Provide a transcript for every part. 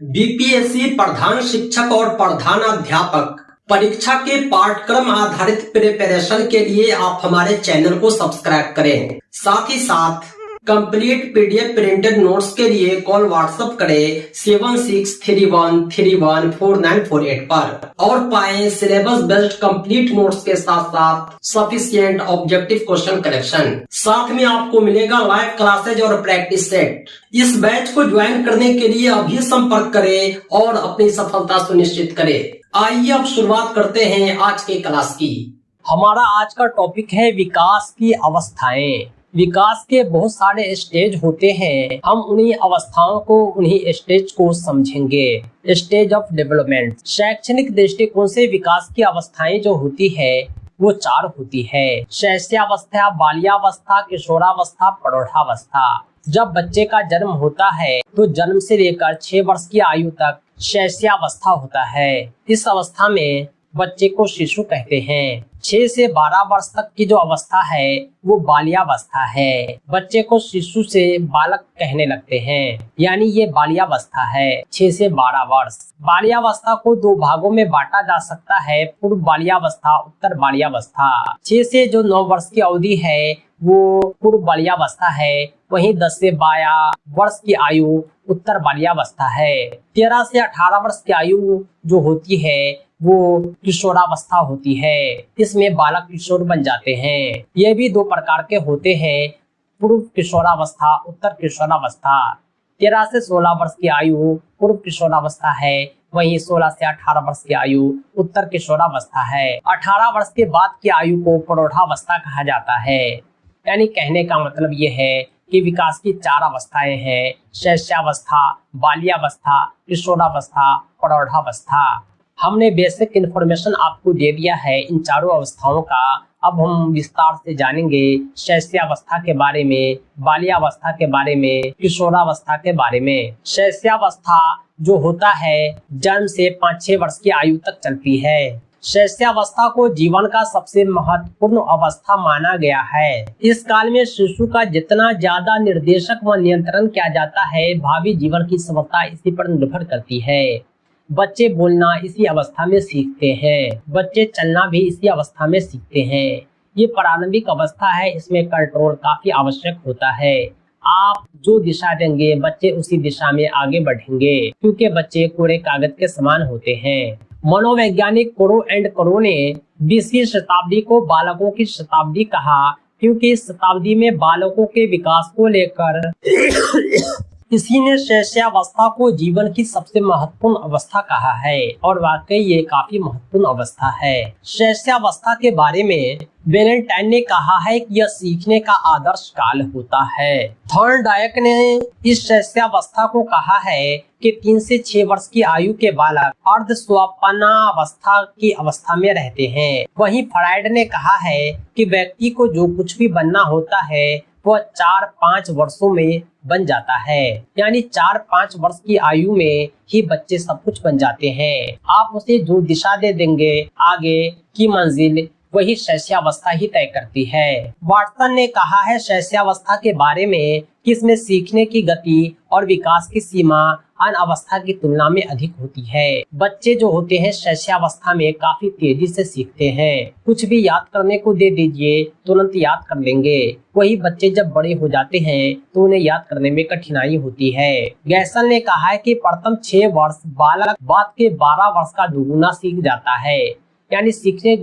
BPSC प्रधान शिक्षक और प्रधान अध्यापक परीक्षा के पाठ्यक्रम आधारित प्रिपरेशन के लिए आप हमारे चैनल को सब्सक्राइब करें। साथ ही साथ कंप्लीट पीडीएफ प्रिंटेड नोट्स के लिए कॉल व्हाट्सएप करें 7631314948 पर और पाएं सिलेबस बेस्ड कंप्लीट नोट्स के साथ साथ सफिशिएंट ऑब्जेक्टिव क्वेश्चन कलेक्शन। साथ में आपको मिलेगा लाइव क्लासेज और प्रैक्टिस सेट। इस बैच को ज्वाइन करने के लिए अभी संपर्क करें और अपनी सफलता सुनिश्चित करें। आइए अब शुरुआत करते हैं आज के क्लास की। हमारा आज का टॉपिक है विकास की अवस्थाएं। विकास के बहुत सारे स्टेज होते हैं, हम उन्हीं अवस्थाओं को उन्हीं स्टेज को समझेंगे। Stage of development. शैक्षणिक दृष्टिकोण से विकास की अवस्थाएं जो होती है वो 4 होती है। शैशवावस्था, बाल्यावस्था, किशोरावस्था, प्रौढ़ावस्था। जब बच्चे का जन्म होता है तो जन्म से लेकर 6 वर्ष की आयु तक शैशवावस्था होता है। इस अवस्था में बच्चे को शिशु कहते हैं। 6 से 12 वर्ष तक की जो अवस्था है वो बाल्यावस्था है। बच्चे को शिशु से बालक कहने लगते हैं, यानी ये बाल्यावस्था है। 6 से 12 वर्ष। बाल्यावस्था को 2 भागों में बांटा जा सकता है, पूर्व बाल्यावस्था, उत्तर बाल्यावस्था। 6 से जो 9 वर्ष की अवधि है वो पूर्व बाल्यावस्था है। वहीं 10 से 12 वर्ष की आयु उत्तर बाल्यावस्था है। 13 से 18 वर्ष की आयु जो होती है वो किशोरावस्था होती है। इसमें बालक किशोर बन जाते हैं। ये भी 2 प्रकार के होते हैं, पूर्व किशोरावस्था, उत्तर किशोरावस्था। 13 से 16 वर्ष की आयु पूर्व किशोरावस्था है। वहीं 16 से 18 वर्ष की आयु उत्तर किशोरावस्था है। 18 वर्ष के बाद की आयु को प्रौढ़ावस्था कहा जाता है। यानी कहने का मतलब ये है कि विकास की 4 अवस्थाएं हैं, शैशवावस्था, बाल्यावस्था, किशोरावस्था, प्रौढ़ावस्था। हमने बेसिक इन्फॉर्मेशन आपको दे दिया है इन चारों अवस्थाओं का। अब हम विस्तार से जानेंगे शैशवावस्था के बारे में, बाल्यावस्था के बारे में, किशोरावस्था के बारे में। शैशवावस्था जो होता है जन्म से 5-6 वर्ष की आयु तक चलती है। शैशवावस्था को जीवन का सबसे महत्वपूर्ण अवस्था माना गया है। इस काल में शिशु का जितना ज्यादा निर्देशक व नियंत्रण किया जाता है, भावी जीवन की सफलता इसी पर निर्भर करती है। बच्चे बोलना इसी अवस्था में सीखते हैं। बच्चे चलना भी इसी अवस्था में सीखते हैं। ये प्रारंभिक अवस्था है, इसमें कंट्रोल काफी आवश्यक होता है। आप जो दिशा देंगे बच्चे उसी दिशा में आगे बढ़ेंगे, क्योंकि बच्चे कोरे कागज के समान होते हैं। मनोवैज्ञानिक कोरो एंड करो ने 20वीं शताब्दी को बालकों की शताब्दी कहा, क्योंकि इस शताब्दी में बालकों के विकास को लेकर इसी ने शैशवावस्था को जीवन की सबसे महत्वपूर्ण अवस्था कहा है, और वाकई ये काफी महत्वपूर्ण अवस्था है। शैशवावस्था के बारे में वेलेंटाइन ने कहा है कि यह सीखने का आदर्श काल होता है। थॉर्नडायक ने इस शैशवावस्था को कहा है कि 3 से 6 वर्ष की आयु के बालक अर्धस्वप्नावस्था की अवस्था में रहते हैं। वहीं फ्रायड ने कहा है कि व्यक्ति को जो कुछ भी बनना होता है वह 4-5 वर्षों में बन जाता है। यानी 4-5 वर्ष की आयु में ही बच्चे सब कुछ बन जाते हैं। आप उसे जो दिशा दे देंगे आगे की मंजिल वही शैशवावस्था ही तय करती है। वाटसन ने कहा है शैशवावस्था के बारे में कि इसमें सीखने की गति और विकास की सीमा अन्य अवस्था की तुलना में अधिक होती है। बच्चे जो होते हैं शैशवावस्था में काफी तेजी से सीखते हैं। कुछ भी याद करने को दे दीजिए तुरंत याद कर लेंगे। वही बच्चे जब बड़े हो जाते हैं तो उन्हें याद करने में कठिनाई होती है। गैसल ने कहा है कि प्रथम 6 वर्ष बालक बाद के 12 वर्ष का दुगुना सीख जाता है। यानी सीखने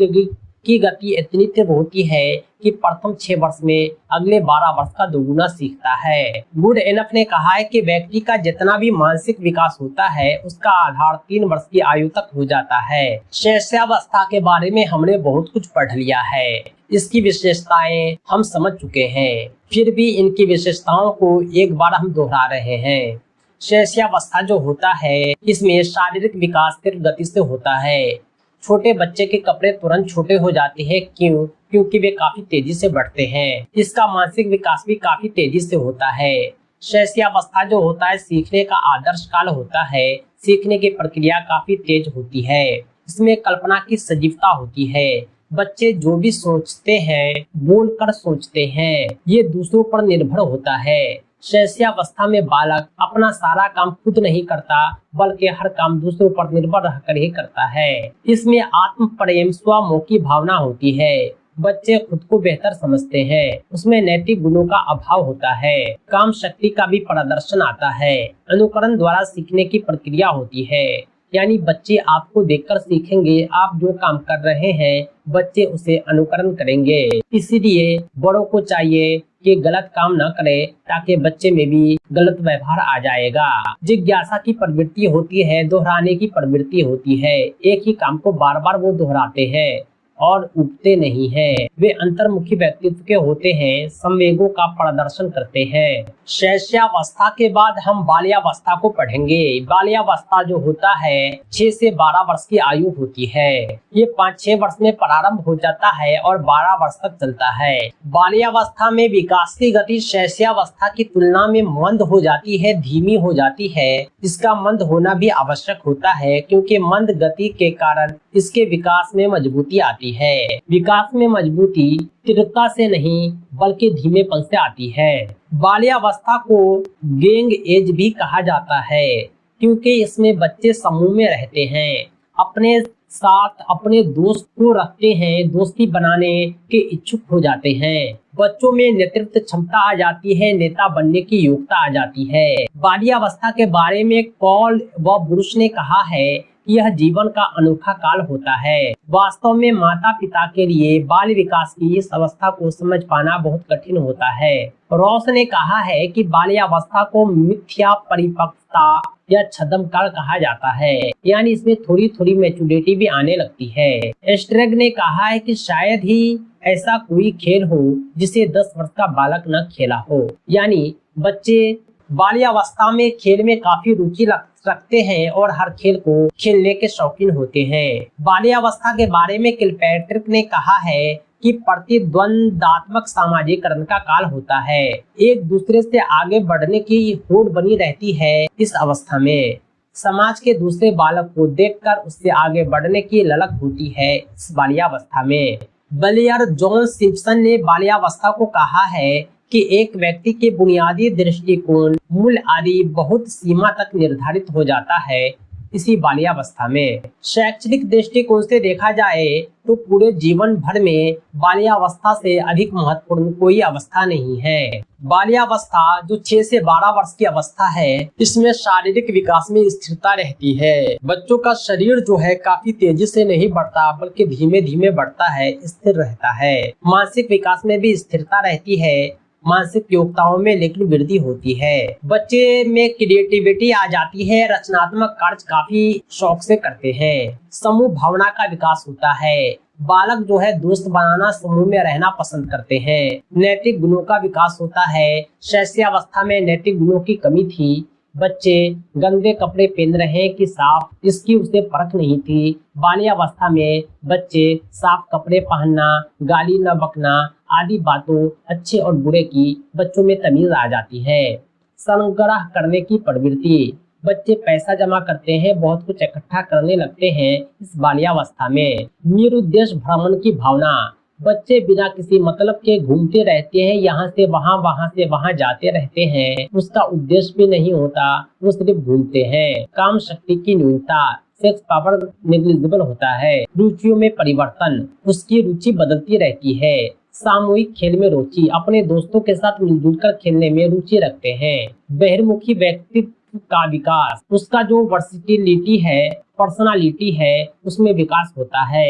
की गति इतनी तीव्र होती है कि प्रथम 6 वर्ष में अगले 12 वर्ष का दोगुना सीखता है। गुड एनफ ने कहा है कि व्यक्ति का जितना भी मानसिक विकास होता है उसका आधार 3 वर्ष की आयु तक हो जाता है। शैशवावस्था के बारे में हमने बहुत कुछ पढ़ लिया है। इसकी विशेषताएं हम समझ चुके हैं, फिर भी इनकी विशेषताओं को एक बार हम दोहरा रहे हैं। शैशवावस्था जो होता है इसमें शारीरिक विकास तीव्र गति से होता है। छोटे बच्चे के कपड़े तुरंत छोटे हो जाते हैं। क्यों? क्योंकि वे काफी तेजी से बढ़ते हैं। इसका मानसिक विकास भी काफी तेजी से होता है। शैशवावस्था जो होता है सीखने का आदर्श काल होता है। सीखने की प्रक्रिया काफी तेज होती है। इसमें कल्पना की सजीवता होती है। बच्चे जो भी सोचते हैं बोलकर सोचते हैं। ये दूसरों पर निर्भर होता है। शैशवावस्था में बालक अपना सारा काम खुद नहीं करता, बल्कि हर काम दूसरों पर निर्भर रहकर ही करता है। इसमें आत्म प्रेम स्वमोह की भावना होती है। बच्चे खुद को बेहतर समझते हैं। उसमें नैतिक गुणों का अभाव होता है। काम शक्ति का भी प्रदर्शन आता है। अनुकरण द्वारा सीखने की प्रक्रिया होती है, यानी बच्चे आपको देखकर सीखेंगे। आप जो काम कर रहे हैं बच्चे उसे अनुकरण करेंगे। इसीलिए बड़ों को चाहिए कि गलत काम न करे, ताकि बच्चे में भी गलत व्यवहार आ जाएगा। जिज्ञासा की प्रवृत्ति होती है, दोहराने की प्रवृत्ति होती है। एक ही काम को बार बार वो दोहराते हैं और उगते नहीं हैं। वे अंतर्मुखी व्यक्तित्व के होते हैं, संवेगों का प्रदर्शन करते हैं। शैशवावस्था के बाद हम बाल्यावस्था को पढ़ेंगे। बाल्यावस्था जो होता है 6 से 12 वर्ष की आयु होती है। ये 5-6 वर्ष में प्रारंभ हो जाता है और 12 वर्ष तक चलता है। बाल्यावस्था में विकास की गति शैशवावस्था की तुलना में मंद हो जाती है, धीमी हो जाती है। इसका मंद होना भी आवश्यक होता है, क्योंकि मंद गति के कारण इसके विकास में मजबूती आती है। विकास में मजबूती तीव्रता से नहीं बल्कि धीमेपन से आती है। बाल्यावस्था को गैंग एज भी कहा जाता है, क्योंकि इसमें बच्चे समूह में रहते हैं, अपने साथ अपने दोस्त को रखते हैं, दोस्ती बनाने के इच्छुक हो जाते हैं। बच्चों में नेतृत्व क्षमता आ जाती है, नेता बनने की योग्यता आ जाती है। बाल्यावस्था के बारे में पॉल व ब्रूस ने कहा है, यह जीवन का अनोखा काल होता है। वास्तव में माता पिता के लिए बाल विकास की इस अवस्था को समझ पाना बहुत कठिन होता है। रॉस ने कहा है कि बाल्यावस्था को मिथ्या परिपक्वता या छद्म काल कहा जाता है, यानी इसमें थोड़ी थोड़ी मैच्योरिटी भी आने लगती है। एस्ट्रेग ने कहा है कि शायद ही ऐसा कोई खेल हो जिसे 10 वर्ष का बालक न खेला हो, यानी बच्चे बाल्यावस्था में खेल में काफी रुचि रखते हैं और हर खेल को खेलने के शौकीन होते हैं। बाल्यावस्था के बारे में किलपैट्रिक ने कहा है कि प्रतिद्वंदात्मक सामाजिकरण का काल होता है। एक दूसरे से आगे बढ़ने की होड़ बनी रहती है। इस अवस्था में समाज के दूसरे बालक को देखकर उससे आगे बढ़ने की ललक होती है। इस बाल्यावस्था में ब्लेयर जॉन सिम्पसन ने बाल्यावस्था को कहा है कि एक व्यक्ति के बुनियादी दृष्टिकोण, मूल्य आदि बहुत सीमा तक निर्धारित हो जाता है इसी बाल्यावस्था में। शैक्षणिक दृष्टिकोण से देखा जाए तो पूरे जीवन भर में बाल्यावस्था से अधिक महत्वपूर्ण कोई अवस्था नहीं है। बाल्यावस्था जो 6 से 12 वर्ष की अवस्था है, इसमें शारीरिक विकास में स्थिरता रहती है। बच्चों का शरीर जो है काफी तेजी से नहीं बढ़ता, बल्कि धीमे धीमे बढ़ता है, स्थिर रहता है। मानसिक विकास में भी स्थिरता रहती है, मानसिक योग्यताओं में लेकिन वृद्धि होती है। बच्चे में क्रिएटिविटी आ जाती है, रचनात्मक कार्य काफी शौक से करते हैं। समूह भावना का विकास होता है। बालक जो है दोस्त बनाना, समूह में रहना पसंद करते हैं। नैतिक गुणों का विकास होता है। शैशवावस्था में नैतिक गुणों की कमी थी। बच्चे गंदे कपड़े पहन रहे हैं कि साफ, इसकी उसे परख नहीं थी। बाल्यावस्था में बच्चे साफ कपड़े पहनना, गाली न बकना आदि बातों अच्छे और बुरे की बच्चों में तमीज आ जाती है। संग्रह करने की प्रवृत्ति, बच्चे पैसा जमा करते हैं, बहुत कुछ इकट्ठा करने लगते हैं इस बाल्यावस्था में। निरुद्देश्य भ्रमण की भावना, बच्चे बिना किसी मतलब के घूमते रहते हैं, यहाँ से वहाँ जाते रहते हैं। उसका उद्देश्य भी नहीं होता, वो सिर्फ घूमते हैं। काम शक्ति की न्यूनता, सेक्स पावर नेग्लिजिबल होता है। रुचियों में परिवर्तन, उसकी रुचि बदलती रहती है। सामूहिक खेल में रुचि, अपने दोस्तों के साथ मिलजुल कर खेलने में रुचि रखते हैं। बहिर्मुखी व्यक्तित्व का विकास, उसका जो वर्सिटिलिटी है, पर्सनालिटी है, उसमें विकास होता है।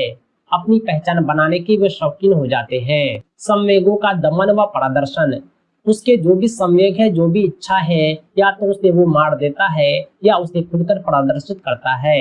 अपनी पहचान बनाने की वे शौकीन हो जाते हैं। संवेगों का दमन व प्रदर्शन, उसके जो भी संवेग है, जो भी इच्छा है, या तो उसे वो मार देता है या उसे खुलकर प्रदर्शित करता है।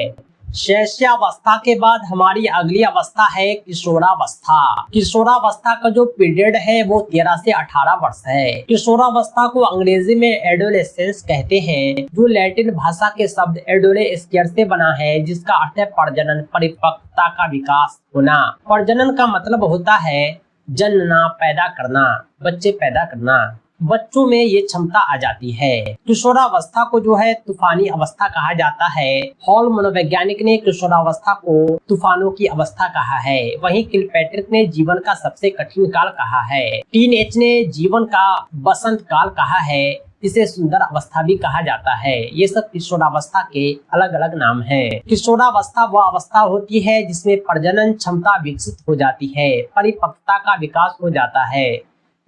शैशवावस्था के बाद हमारी अगली अवस्था है किशोरावस्था। किशोरावस्था का जो पीरियड है वो 13 से 18 वर्ष है। किशोरावस्था को अंग्रेजी में एडोलेसेंस कहते हैं, जो लैटिन भाषा के शब्द एडोलेस्कियर से बना है, जिसका अर्थ है प्रजनन, परिपक्वता का विकास होना। प्रजनन का मतलब होता है जनना, पैदा करना, बच्चे पैदा करना। बच्चों में ये क्षमता आ जाती है। किशोरावस्था को जो है तूफानी अवस्था कहा जाता है। हॉल मनोवैज्ञानिक ने किशोरावस्था को तूफानों की अवस्था कहा है। वहीं किलपैट्रिक ने जीवन का सबसे कठिन काल कहा है। टीनएज ने जीवन का बसंत काल कहा है। इसे सुंदर अवस्था भी कहा जाता है। ये सब किशोरावस्था के अलग अलग नाम हैं। किशोरावस्था वह अवस्था होती है जिसमें प्रजनन क्षमता विकसित हो जाती है, परिपक्वता का विकास हो जाता है।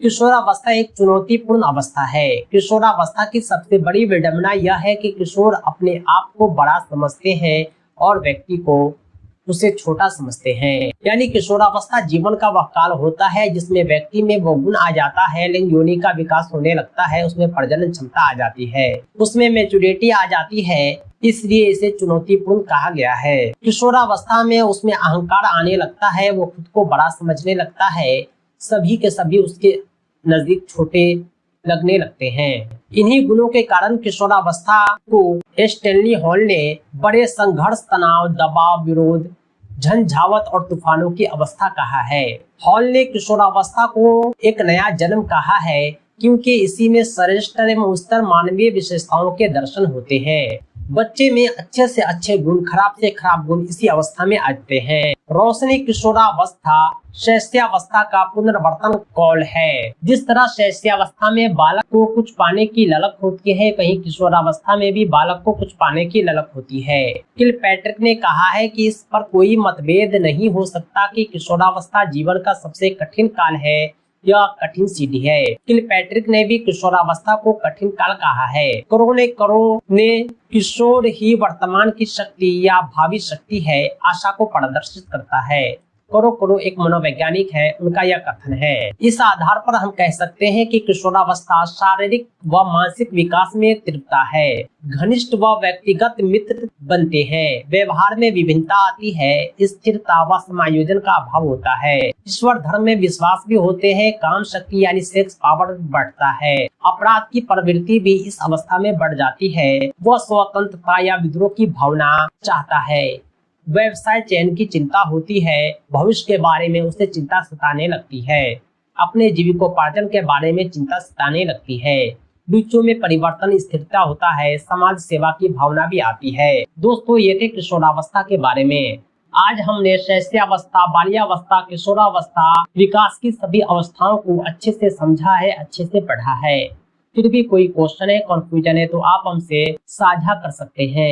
किशोरावस्था एक चुनौतीपूर्ण अवस्था है। किशोरावस्था की सबसे बड़ी विडंबना यह है कि किशोर अपने आप को बड़ा समझते हैं और व्यक्ति को उसे छोटा समझते हैं। यानी किशोरावस्था जीवन का वह काल होता है जिसमें व्यक्ति में वो गुण आ जाता है, लिंग योनि का विकास होने लगता है, उसमें प्रजनन क्षमता आ जाती है, उसमें मैच्योरिटी आ जाती है, इसलिए इसे चुनौतीपूर्ण कहा गया है। किशोरावस्था में उसमें अहंकार आने लगता है, वो खुद को बड़ा समझने लगता है, सभी के सभी उसके नजदीक छोटे लगने लगते हैं। इन्हीं गुणों के कारण किशोरावस्था को स्टैनली हॉल ने बड़े संघर्ष, तनाव, दबाव, विरोध, झंझावत और तूफानों की अवस्था कहा है। हॉल ने किशोरावस्था को एक नया जन्म कहा है क्योंकि इसी में श्रेष्ठ एवं उच्चतर मानवीय विशेषताओं के दर्शन होते हैं। बच्चे में अच्छे से अच्छे गुण, खराब से खराब गुण इसी अवस्था में आते हैं। रोशनी किशोरावस्था शैशवावस्था का पुनर्वर्तन कॉल है। जिस तरह शैशवावस्था में बालक को कुछ पाने की ललक होती है, कहीं किशोरावस्था में भी बालक को कुछ पाने की ललक होती है। किलपैट्रिक ने कहा है कि इस पर कोई मतभेद नहीं हो सकता कि किशोरावस्था जीवन का सबसे कठिन काल है, यह कठिन सीढ़ी है। किलपैट्रिक ने भी किशोरावस्था को कठिन काल कहा है। करो ने किशोर ही वर्तमान की शक्ति या भावी शक्ति है, आशा को प्रदर्शित करता है। करो एक मनोवैज्ञानिक है, उनका यह कथन है। इस आधार पर हम कह सकते हैं कि किशोरावस्था शारीरिक व मानसिक विकास में तीव्रता है, घनिष्ठ व व्यक्तिगत मित्र बनते हैं, व्यवहार में विभिन्नता आती है, स्थिरता व समायोजन का अभाव होता है, ईश्वर धर्म में विश्वास भी होते हैं, काम शक्ति यानी सेक्स पावर बढ़ता है, अपराध की प्रवृत्ति भी इस अवस्था में बढ़ जाती है, वह स्वतंत्रता या विद्रोह की भावना चाहता है, व्यवसाय चयन की चिंता होती है, भविष्य के बारे में उसे चिंता सताने लगती है, अपने जीविकोपार्जन के बारे में चिंता सताने लगती है, रुचियों में परिवर्तन, स्थिरता होता है, समाज सेवा की भावना भी आती है। दोस्तों, ये थे किशोरावस्था के बारे में। आज हमने शैशवावस्था, बाल्यावस्था, किशोरावस्था, विकास की सभी अवस्थाओं को अच्छे से समझा है, अच्छे से पढ़ा है। फिर भी कोई क्वेश्चन है, कंफ्यूजन है तो आप हमसे साझा कर सकते हैं।